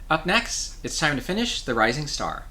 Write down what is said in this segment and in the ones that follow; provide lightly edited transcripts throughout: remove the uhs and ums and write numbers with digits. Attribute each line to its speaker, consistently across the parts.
Speaker 1: Up next, it's time to finish the Rising Star.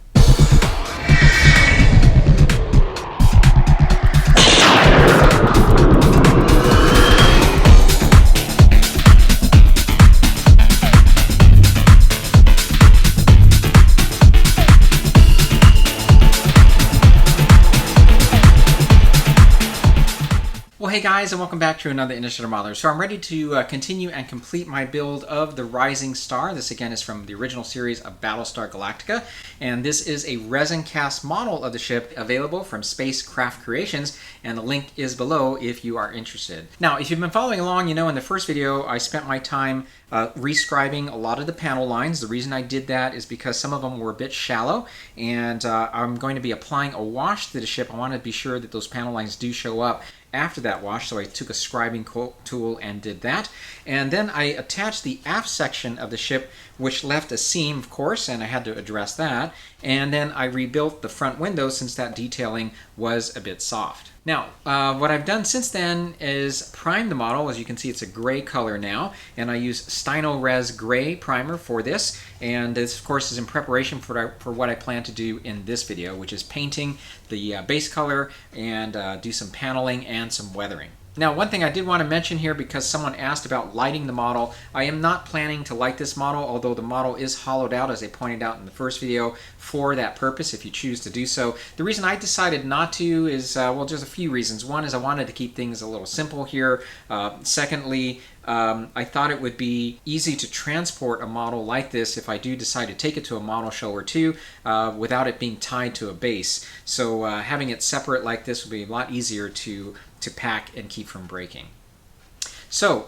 Speaker 1: Well, hey guys, and welcome back to another Initiative Modeler. So I'm ready to continue and complete my build of the Rising Star. This again is from the original series of Battlestar Galactica, and this is a resin cast model of the ship available from Spacecraft Creations, and the link is below if you are interested. Now, if you've been following along, you know in the first video I spent my time rescribing a lot of the panel lines. The reason I did that is because some of them were a bit shallow, and I'm going to be applying a wash to the ship. I want to be sure that those panel lines do show up after that wash, so I took a scribing tool and did that. And then I attached the aft section of the ship, which left a seam, of course, and I had to address that. And then I rebuilt the front window since that detailing was a bit soft. Now, what I've done since then is prime the model. As you can see, it's a gray color now, and I use Stino Res Gray primer for this. And this, of course, is in preparation for what I plan to do in this video, which is painting the base color and do some paneling and some weathering. Now, one thing I did want to mention here, because someone asked about lighting the model, I am not planning to light this model, although the model is hollowed out, as I pointed out in the first video, for that purpose, if you choose to do so. The reason I decided not to is, well, just a few reasons. One is I wanted to keep things a little simple here. Secondly, I thought it would be easy to transport a model like this if I do decide to take it to a model show or two without it being tied to a base. So having it separate like this would be a lot easier to pack and keep from breaking. So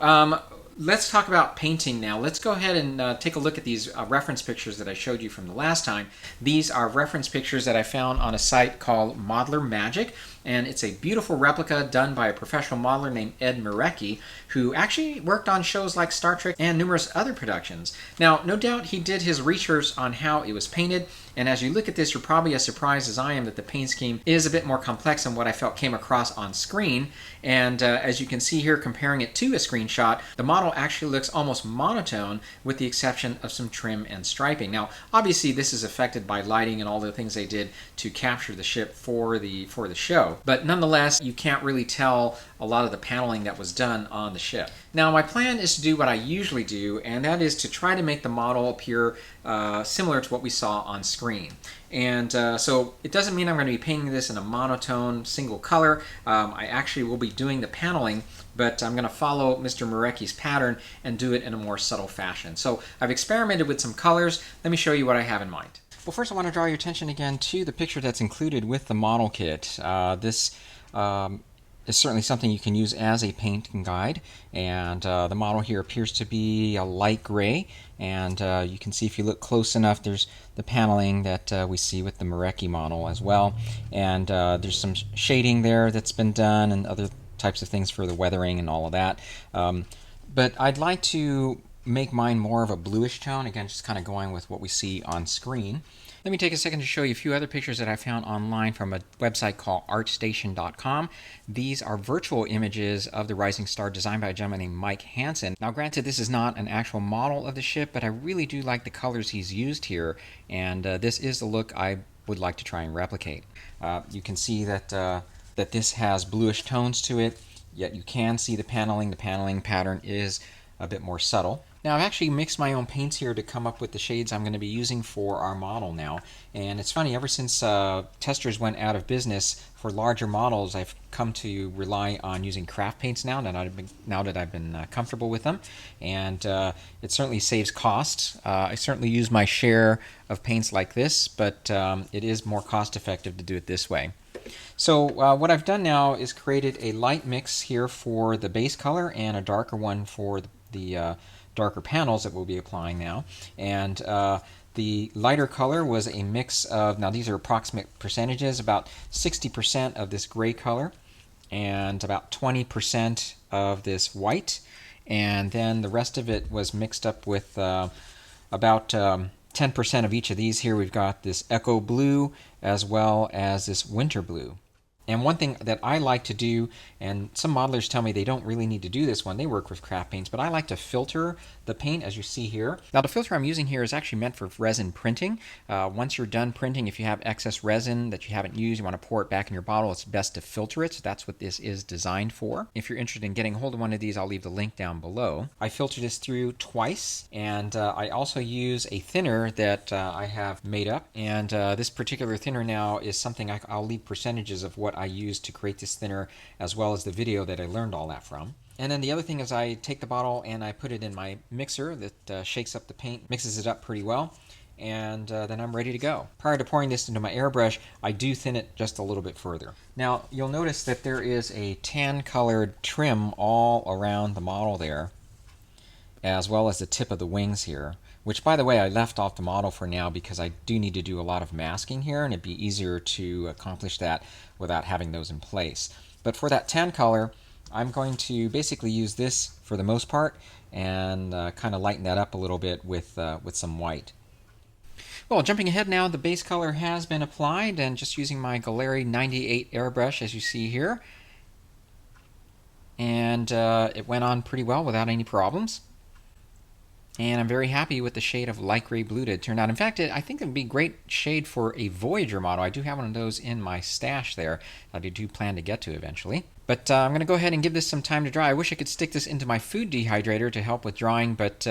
Speaker 1: let's talk about painting now. Let's go ahead and take a look at these reference pictures that I showed you from the last time. These are reference pictures that I found on a site called Modeler Magic, and it's a beautiful replica done by a professional modeler named Ed Marecki, who actually worked on shows like Star Trek and numerous other productions. Now, no doubt he did his research on how it was painted, and as you look at this, you're probably as surprised as I am that the paint scheme is a bit more complex than what I felt came across on screen. And as you can see here, comparing it to a screenshot, the model actually looks almost monotone with the exception of some trim and striping. Now, obviously this is affected by lighting and all the things they did to capture the ship for the show. But nonetheless, you can't really tell a lot of the paneling that was done on the ship. Now, my plan is to do what I usually do, and that is to try to make the model appear similar to what we saw on screen. And so it doesn't mean I'm going to be painting this in a monotone single color. I actually will be doing the paneling, but I'm going to follow Mr. Marecki's pattern and do it in a more subtle fashion. So I've experimented with some colors. Let me show you what I have in mind. Well, first I want to draw your attention again to the picture that's included with the model kit. This is certainly something you can use as a painting guide, and the model here appears to be a light gray, and you can see if you look close enough there's the paneling that we see with the Marecki model as well, and there's some shading there that's been done and other types of things for the weathering and all of that. But I'd like to make mine more of a bluish tone, again just kind of going with what we see on screen. Let me take a second to show you a few other pictures that I found online from a website called artstation.com. These are virtual images of the Rising Star designed by a gentleman named Mike Hansen. Now granted, this is not an actual model of the ship, but I really do like the colors he's used here, and this is the look I would like to try and replicate. You can see that, that this has bluish tones to it, yet you can see the paneling. The paneling pattern is a bit more subtle. Now, I've actually mixed my own paints here to come up with the shades I'm going to be using for our model now. And it's funny, ever since testers went out of business for larger models, I've come to rely on using craft paints now that I've been comfortable with them. And it certainly saves costs. I certainly use my share of paints like this, but it is more cost effective to do it this way. So what I've done now is created a light mix here for the base color and a darker one for the darker panels that we'll be applying now. And the lighter color was a mix of, now these are approximate percentages, about 60% of this gray color and about 20% of this white, and then the rest of it was mixed up with about 10% of each of these. Here we've got this EchoBlue as well as this WinterBlue. And one thing that I like to do, and some modelers tell me they don't really need to do this when they work with craft paints, but I like to filter the paint, as you see here. Now the filter I'm using here is actually meant for resin printing. Once you're done printing, if you have excess resin that you haven't used, you want to pour it back in your bottle, it's best to filter it. So that's what this is designed for. If you're interested in getting a hold of one of these, I'll leave the link down below. I filter this through twice, and I also use a thinner that I have made up. And this particular thinner now is something I'll leave percentages of what I used to create this thinner, as well as the video that I learned all that from. And then the other thing is I take the bottle and I put it in my mixer that shakes up the paint, mixes it up pretty well, and then I'm ready to go. Prior to pouring this into my airbrush, I do thin it just a little bit further. Now you'll notice that there is a tan colored trim all around the model there, as well as the tip of the wings here, which, by the way, I left off the model for now because I do need to do a lot of masking here, and it'd be easier to accomplish that without having those in place. But for that tan color, I'm going to basically use this for the most part and kind of lighten that up a little bit with some white. Well, jumping ahead now, the base color has been applied, and just using my Galeri 98 airbrush, as you see here. And it went on pretty well without any problems. And I'm very happy with the shade of light gray blue that it turned out. In fact, I think it would be a great shade for a Voyager model. I do have one of those in my stash there that I do plan to get to eventually. But I'm going to go ahead and give this some time to dry. I wish I could stick this into my food dehydrator to help with drying, but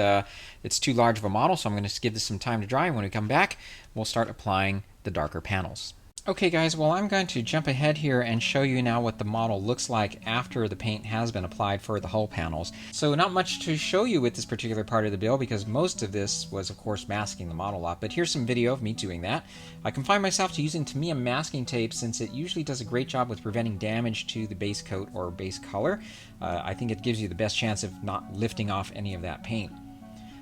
Speaker 1: it's too large of a model, so I'm going to give this some time to dry. When we come back, we'll start applying the darker panels. Okay guys, well I'm going to jump ahead here and show you now what the model looks like after the paint has been applied for the hull panels. So not much to show you with this particular part of the build because most of this was of course masking the model up, but here's some video of me doing that. I confine myself to using Tamyia masking tape since it usually does a great job with preventing damage to the base coat or base color. I think it gives you the best chance of not lifting off any of that paint.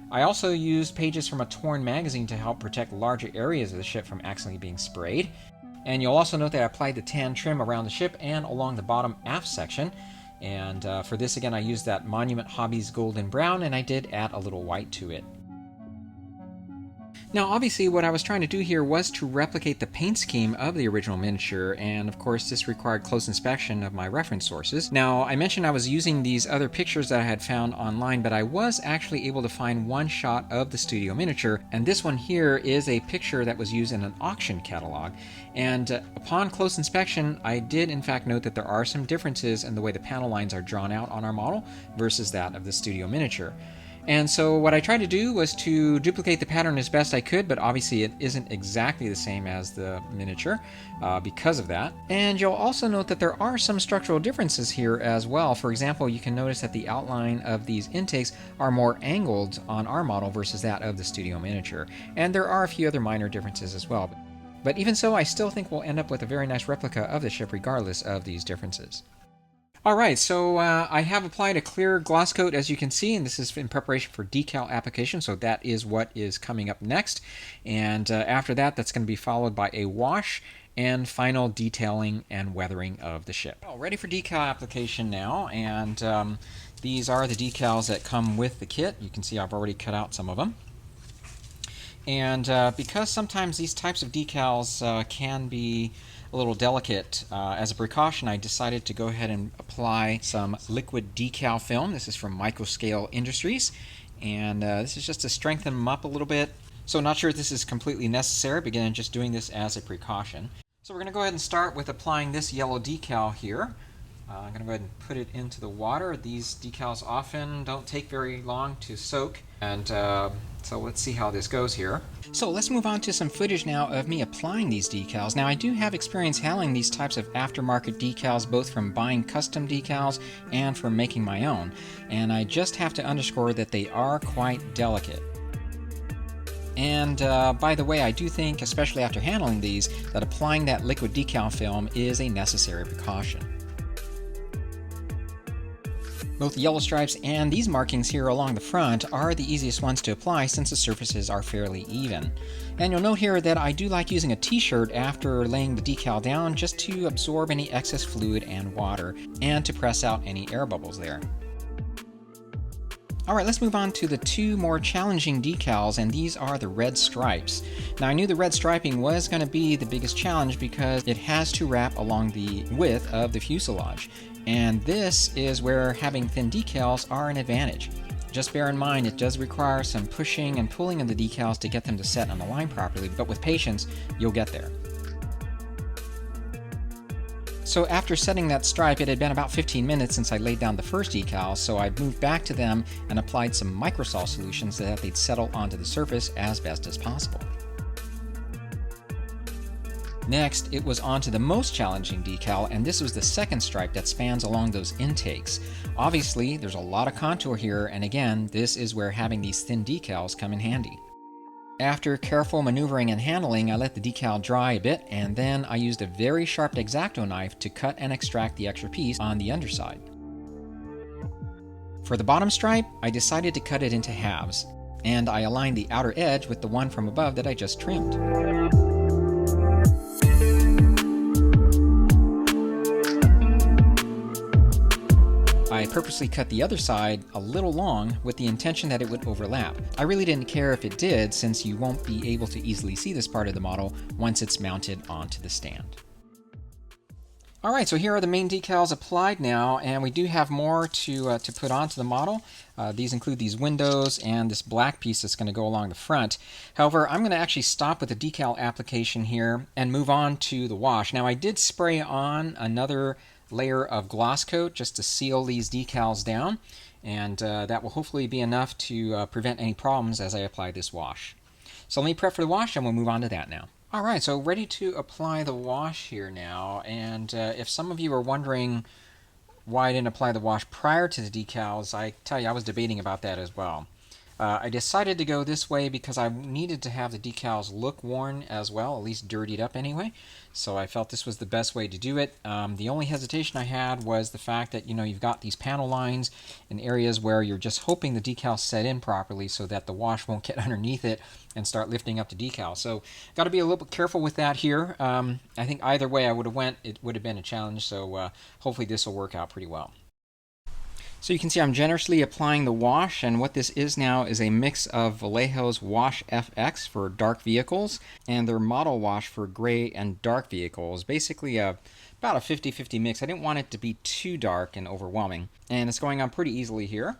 Speaker 1: I also used pages from a torn magazine to help protect larger areas of the ship from accidentally being sprayed. And you'll also note that I applied the tan trim around the ship and along the bottom aft section. And for this again I used that Monument Hobbies golden brown, and I did add a little white to it. Now obviously what I was trying to do here was to replicate the paint scheme of the original miniature, and of course this required close inspection of my reference sources. Now I mentioned I was using these other pictures that I had found online, but I was actually able to find one shot of the studio miniature, and this one here is a picture that was used in an auction catalog. And upon close inspection, I did in fact note that there are some differences in the way the panel lines are drawn out on our model versus that of the studio miniature. And so what I tried to do was to duplicate the pattern as best I could, but obviously it isn't exactly the same as the miniature because of that. And you'll also note that there are some structural differences here as well. For example, you can notice that the outline of these intakes are more angled on our model versus that of the studio miniature. And there are a few other minor differences as well. But even so, I still think we'll end up with a very nice replica of the ship regardless of these differences. Alright, so I have applied a clear gloss coat, as you can see, and this is in preparation for decal application, so that is what is coming up next. And after that, that's going to be followed by a wash and final detailing and weathering of the ship. Well, ready for decal application now, and these are the decals that come with the kit. You can see I've already cut out some of them. And because sometimes these types of decals can be a little delicate, as a precaution I decided to go ahead and apply some liquid decal film. This is from Microscale Industries, and this is just to strengthen them up a little bit. So not sure if this is completely necessary, but again, just doing this as a precaution. So we're going to go ahead and start with applying this yellow decal here. I'm going to go ahead and put it into the water. These decals often don't take very long to soak, and so let's see how this goes here. So let's move on to some footage now of me applying these decals. Now I do have experience handling these types of aftermarket decals, both from buying custom decals and from making my own, and I just have to underscore that they are quite delicate. And by the way, I do think, especially after handling these, that applying that liquid decal film is a necessary precaution. Both the yellow stripes and these markings here along the front are the easiest ones to apply since the surfaces are fairly even. And you'll note here that I do like using a t-shirt after laying the decal down just to absorb any excess fluid and water and to press out any air bubbles there. Alright, let's move on to the two more challenging decals, and these are the red stripes. Now, I knew the red striping was going to be the biggest challenge because it has to wrap along the width of the fuselage. And this is where having thin decals are an advantage. Just bear in mind, it does require some pushing and pulling of the decals to get them to set on the line properly, but with patience, you'll get there. So after setting that stripe, it had been about 15 minutes since I laid down the first decal, so I moved back to them and applied some microsol solutions so that they'd settle onto the surface as best as possible. Next, it was on to the most challenging decal, and this was the second stripe that spans along those intakes. Obviously, there's a lot of contour here, and again, this is where having these thin decals come in handy. After careful maneuvering and handling, I let the decal dry a bit, and then I used a very sharp X-Acto knife to cut and extract the extra piece on the underside. For the bottom stripe, I decided to cut it into halves, and I aligned the outer edge with the one from above that I just trimmed. I purposely cut the other side a little long with the intention that it would overlap. I really didn't care if it did, since you won't be able to easily see this part of the model once it's mounted onto the stand. Alright, so here are the main decals applied now, and we do have more to put onto the model. These include these windows and this black piece that's going to go along the front. However, I'm going to actually stop with the decal application here and move on to the wash. Now, I did spray on another layer of gloss coat just to seal these decals down, and that will hopefully be enough to prevent any problems as I apply this wash. So let me prep for the wash and we'll move on to that now. Alright, so ready to apply the wash here now, and if some of you are wondering why I didn't apply the wash prior to the decals, I tell you, I was debating about that as well. I decided to go this way because I needed to have the decals look worn as well, at least dirtied up anyway. So I felt this was the best way to do it. The only hesitation I had was the fact that, you've got these panel lines in areas where you're just hoping the decals set in properly so that the wash won't get underneath it and start lifting up the decal. So got to be a little bit careful with that here. I think either way I would have went, it would have been a challenge. So hopefully this will work out pretty well. So you can see I'm generously applying the wash, and what this is now is a mix of Vallejo's Wash FX for dark vehicles and their Model Wash for gray and dark vehicles. Basically about a 50-50 mix. I didn't want it to be too dark and overwhelming, and it's going on pretty easily here.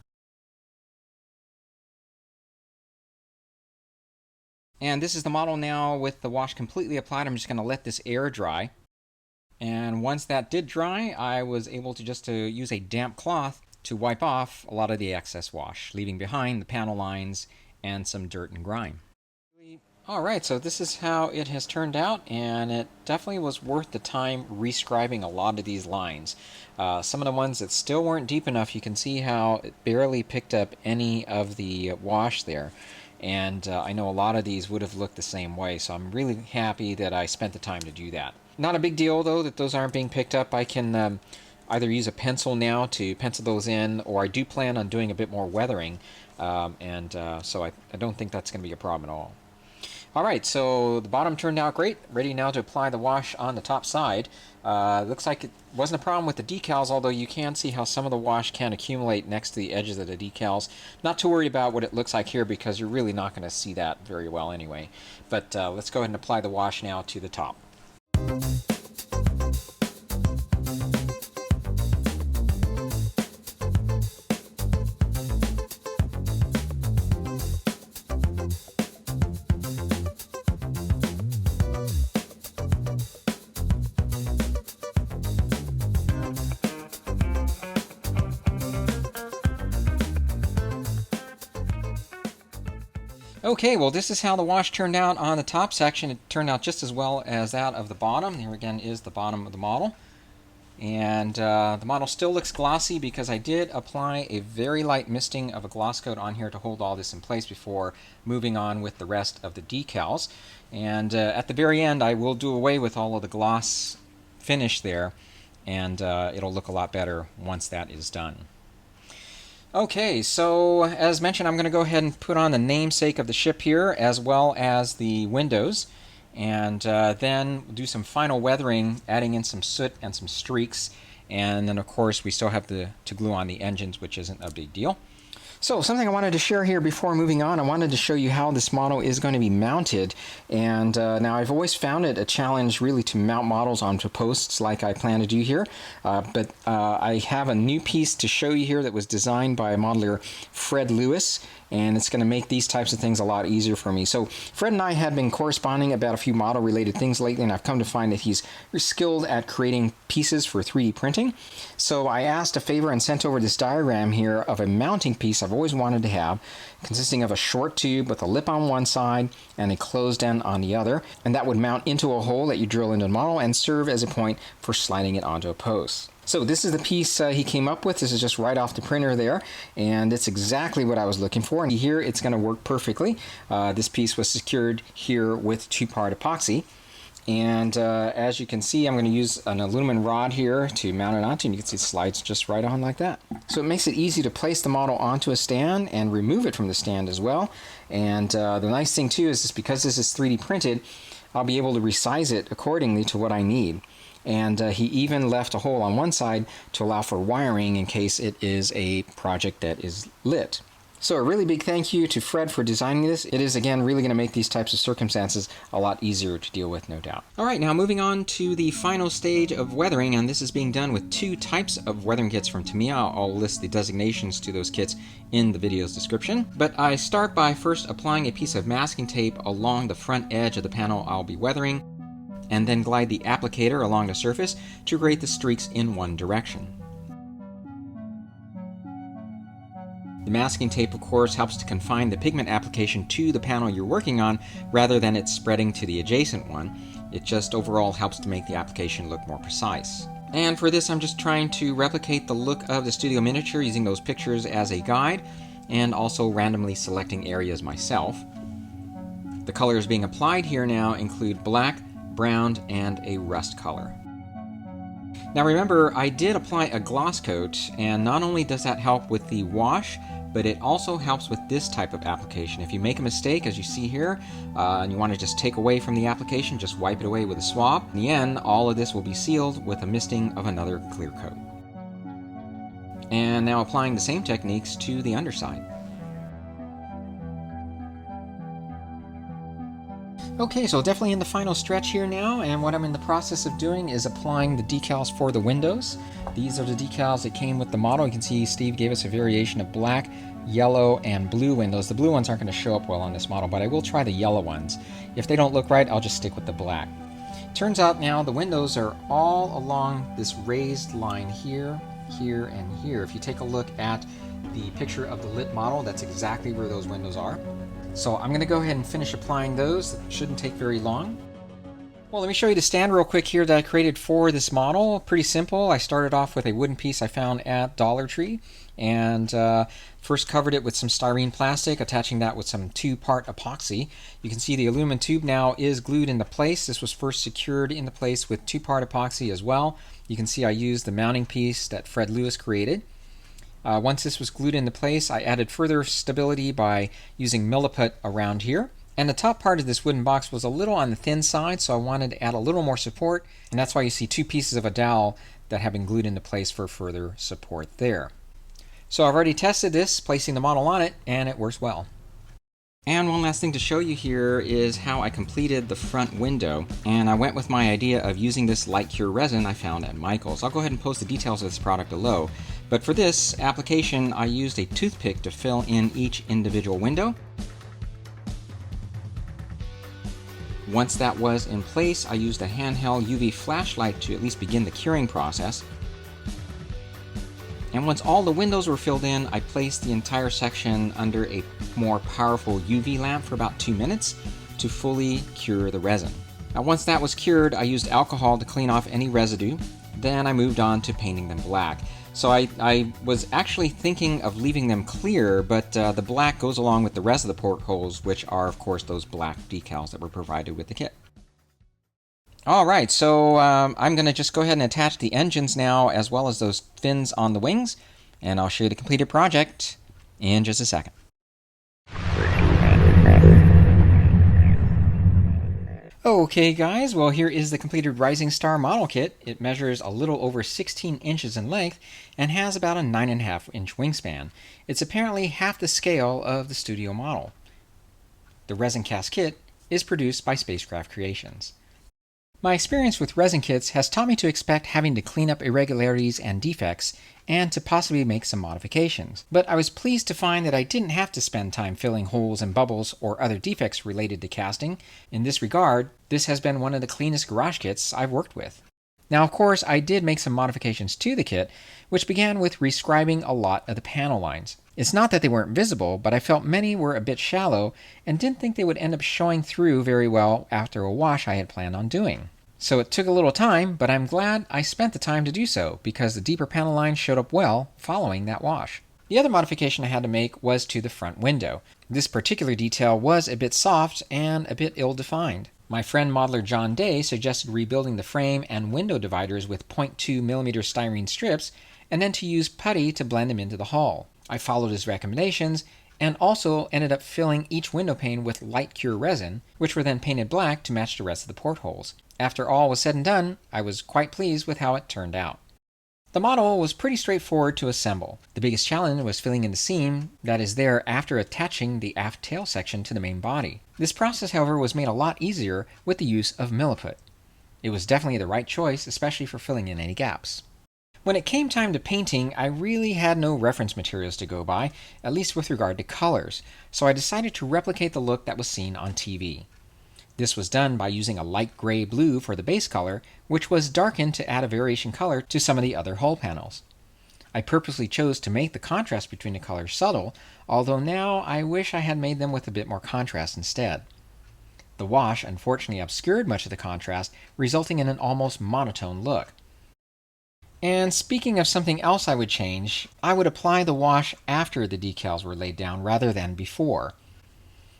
Speaker 1: And this is the model now with the wash completely applied. I'm just going to let this air dry. And once that did dry, I was able to just use a damp cloth to wipe off a lot of the excess wash, leaving behind the panel lines and some dirt and grime. Alright, so this is how it has turned out, and it definitely was worth the time rescribing a lot of these lines. Some of the ones that still weren't deep enough, you can see how it barely picked up any of the wash there. And I know a lot of these would have looked the same way, so I'm really happy that I spent the time to do that. Not a big deal, though, that those aren't being picked up. I can either use a pencil now to pencil those in, or I do plan on doing a bit more weathering, so I don't think that's going to be a problem at all. Alright, so the bottom turned out great. Ready now to apply the wash on the top side. Looks like it wasn't a problem with the decals, although you can see how some of the wash can accumulate next to the edges of the decals. Not too worried about what it looks like here because you're really not going to see that very well anyway. But let's go ahead and apply the wash now to the top. Okay, well this is how the wash turned out on the top section. It turned out just as well as that of the bottom. Here again is the bottom of the model. And the model still looks glossy because I did apply a very light misting of a gloss coat on here to hold all this in place before moving on with the rest of the decals. And at the very end I will do away with all of the gloss finish there, and it'll look a lot better once that is done. Okay, so as mentioned, I'm going to go ahead and put on the namesake of the ship here, as well as the windows, and then do some final weathering, adding in some soot and some streaks, and then of course we still have to glue on the engines, which isn't a big deal. So something I wanted to share here before moving on, I wanted to show you how this model is going to be mounted. And now I've always found it a challenge really to mount models onto posts like I plan to do here. But I have a new piece to show you here that was designed by modeler Fred Lewis. And it's going to make these types of things a lot easier for me. So Fred and I have been corresponding about a few model-related things lately, and I've come to find that he's skilled at creating pieces for 3D printing. So I asked a favor and sent over this diagram here of a mounting piece I've always wanted to have, consisting of a short tube with a lip on one side and a closed end on the other. And that would mount into a hole that you drill into the model and serve as a point for sliding it onto a post. So this is the piece he came up with. This is just right off the printer there, and it's exactly what I was looking for. And here it's going to work perfectly. This piece was secured here with 2-part epoxy. And as you can see, I'm going to use an aluminum rod here to mount it onto, and you can see it slides just right on like that. So it makes it easy to place the model onto a stand and remove it from the stand as well. And the nice thing too is just because this is 3D printed, I'll be able to resize it accordingly to what I need. And he even left a hole on one side to allow for wiring in case it is a project that is lit. So a really big thank you to Fred for designing this. It is, again, really going to make these types of circumstances a lot easier to deal with, no doubt. All right, now moving on to the final stage of weathering, and this is being done with 2 types of weathering kits from Tamyia. I'll list the designations to those kits in the video's description. But I start by first applying a piece of masking tape along the front edge of the panel I'll be weathering, and then glide the applicator along the surface to create the streaks in one direction. The masking tape, of course, helps to confine the pigment application to the panel you're working on rather than it spreading to the adjacent one. It just overall helps to make the application look more precise. And for this, I'm just trying to replicate the look of the studio miniature using those pictures as a guide, and also randomly selecting areas myself. The colors being applied here now include black, brown, and a rust color. Now remember, I did apply a gloss coat, and not only does that help with the wash, but it also helps with this type of application. If you make a mistake, as you see here, and you want to just take away from the application, just wipe it away with a swab. In the end, all of this will be sealed with a misting of another clear coat. And now applying the same techniques to the underside. Okay, so definitely in the final stretch here now, and what I'm in the process of doing is applying the decals for the windows. These are the decals that came with the model. You can see Steve gave us a variation of black, yellow, and blue windows. The blue ones aren't going to show up well on this model, but I will try the yellow ones. If they don't look right, I'll just stick with the black. Turns out now the windows are all along this raised line here, here, and here. If you take a look at the picture of the lit model, that's exactly where those windows are. So I'm going to go ahead and finish applying those. It shouldn't take very long. Well, let me show you the stand real quick here that I created for this model. Pretty simple. I started off with a wooden piece I found at Dollar Tree, and first covered it with some styrene plastic, attaching that with some 2-part epoxy. You can see the aluminum tube now is glued into place. This was first secured into place with 2-part epoxy as well. You can see I used the mounting piece that Fred Lewis created. Once this was glued into place, I added further stability by using milliput around here. And the top part of this wooden box was a little on the thin side, so I wanted to add a little more support, and that's why you see 2 pieces of a dowel that have been glued into place for further support there. So I've already tested this, placing the model on it, and it works well. And one last thing to show you here is how I completed the front window, and I went with my idea of using this light cure resin I found at Michael's. I'll go ahead and post the details of this product below, but for this application I used a toothpick to fill in each individual window. Once that was in place, I used a handheld UV flashlight to at least begin the curing process. And once all the windows were filled in, I placed the entire section under a more powerful UV lamp for about 2 minutes to fully cure the resin. Now once that was cured, I used alcohol to clean off any residue. Then I moved on to painting them black. So I was actually thinking of leaving them clear, but the black goes along with the rest of the portholes, which are of course those black decals that were provided with the kit. Alright, so I'm going to just go ahead and attach the engines now, as well as those fins on the wings, and I'll show you the completed project in just a second. Okay guys, well here is the completed Rising Star model kit. It measures a little over 16 inches in length and has about a 9.5-inch wingspan. It's apparently half the scale of the studio model. The resin cast kit is produced by Spacecraft Creations. My experience with resin kits has taught me to expect having to clean up irregularities and defects, and to possibly make some modifications. But I was pleased to find that I didn't have to spend time filling holes and bubbles or other defects related to casting. In this regard, this has been one of the cleanest garage kits I've worked with. Now, of course, I did make some modifications to the kit, which began with rescribing a lot of the panel lines. It's not that they weren't visible, but I felt many were a bit shallow and didn't think they would end up showing through very well after a wash I had planned on doing. So it took a little time, but I'm glad I spent the time to do so, because the deeper panel lines showed up well following that wash. The other modification I had to make was to the front window. This particular detail was a bit soft and a bit ill-defined. My friend modeler John Day suggested rebuilding the frame and window dividers with 0.2mm styrene strips, and then to use putty to blend them into the hull. I followed his recommendations, and also ended up filling each window pane with light cure resin, which were then painted black to match the rest of the portholes. After all was said and done, I was quite pleased with how it turned out. The model was pretty straightforward to assemble. The biggest challenge was filling in the seam that is there after attaching the aft tail section to the main body. This process, however, was made a lot easier with the use of milliput. It was definitely the right choice, especially for filling in any gaps. When it came time to painting, I really had no reference materials to go by, at least with regard to colors, so I decided to replicate the look that was seen on TV. This was done by using a light gray blue for the base color, which was darkened to add a variation color to some of the other hull panels. I purposely chose to make the contrast between the colors subtle, although now I wish I had made them with a bit more contrast instead. The wash unfortunately obscured much of the contrast, resulting in an almost monotone look. And speaking of something else I would change, I would apply the wash after the decals were laid down rather than before.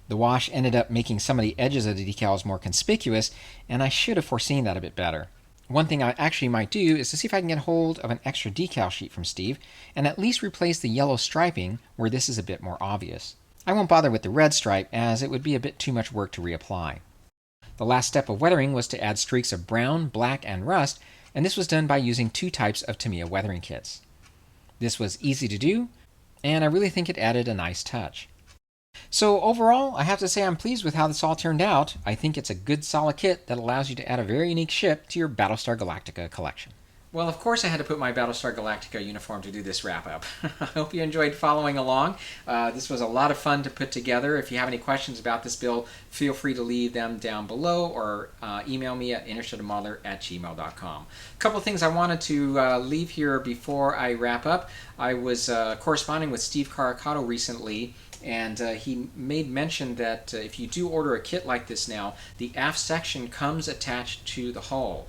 Speaker 1: The wash ended up making some of the edges of the decals more conspicuous, and I should have foreseen that a bit better. One thing I actually might do is to see if I can get hold of an extra decal sheet from Steve, and at least replace the yellow striping where this is a bit more obvious. I won't bother with the red stripe, as it would be a bit too much work to reapply. The last step of weathering was to add streaks of brown, black, and rust, and this was done by using 2 types of Tamyia Weathering kits. This was easy to do, and I really think it added a nice touch. So overall, I have to say I'm pleased with how this all turned out. I think it's a good solid kit that allows you to add a very unique ship to your Battlestar Galactica collection. Well, of course I had to put my Battlestar Galactica uniform to do this wrap-up. I hope you enjoyed following along. This was a lot of fun to put together. If you have any questions about this build, feel free to leave them down below or email me at innerdistillemodeler@gmail.com. A couple of things I wanted to leave here before I wrap up. I was corresponding with Steve Carricato recently, and he made mention that if you do order a kit like this now, the aft section comes attached to the hull.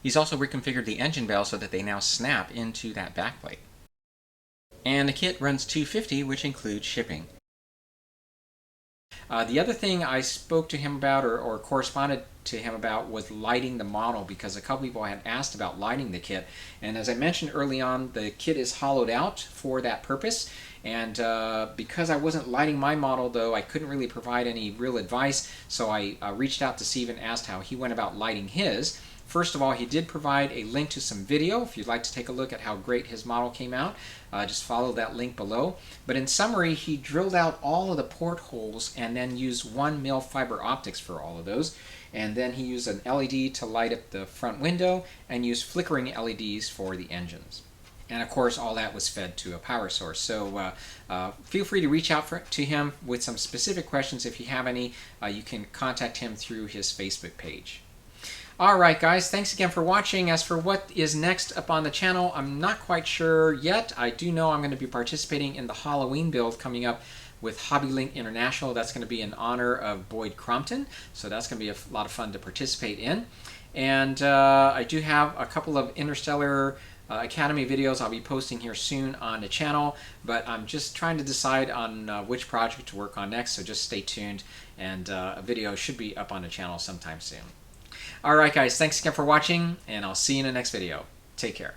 Speaker 1: He's also reconfigured the engine bells so that they now snap into that backplate. And the kit runs $250, which includes shipping. The other thing I spoke to him about or corresponded to him about was lighting the model, because a couple people had asked about lighting the kit. And as I mentioned early on, the kit is hollowed out for that purpose. And because I wasn't lighting my model, though, I couldn't really provide any real advice. So I reached out to Steve and asked how he went about lighting his. First of all, he did provide a link to some video. If you'd like to take a look at how great his model came out, just follow that link below. But in summary, he drilled out all of the portholes and then used 1mm fiber optics for all of those. And then he used an LED to light up the front window and used flickering LEDs for the engines. And of course, all that was fed to a power source. So feel free to reach out to him with some specific questions if you have any. You can contact him through his Facebook page. Alright guys, thanks again for watching. As for what is next up on the channel, I'm not quite sure yet. I do know I'm going to be participating in the Halloween build coming up with HobbyLink International. That's going to be in honor of Boyd Crompton, so that's going to be a lot of fun to participate in. And I do have a couple of Interstellar Academy videos I'll be posting here soon on the channel, but I'm just trying to decide on which project to work on next, so just stay tuned, and a video should be up on the channel sometime soon. Alright guys, thanks again for watching, and I'll see you in the next video. Take care.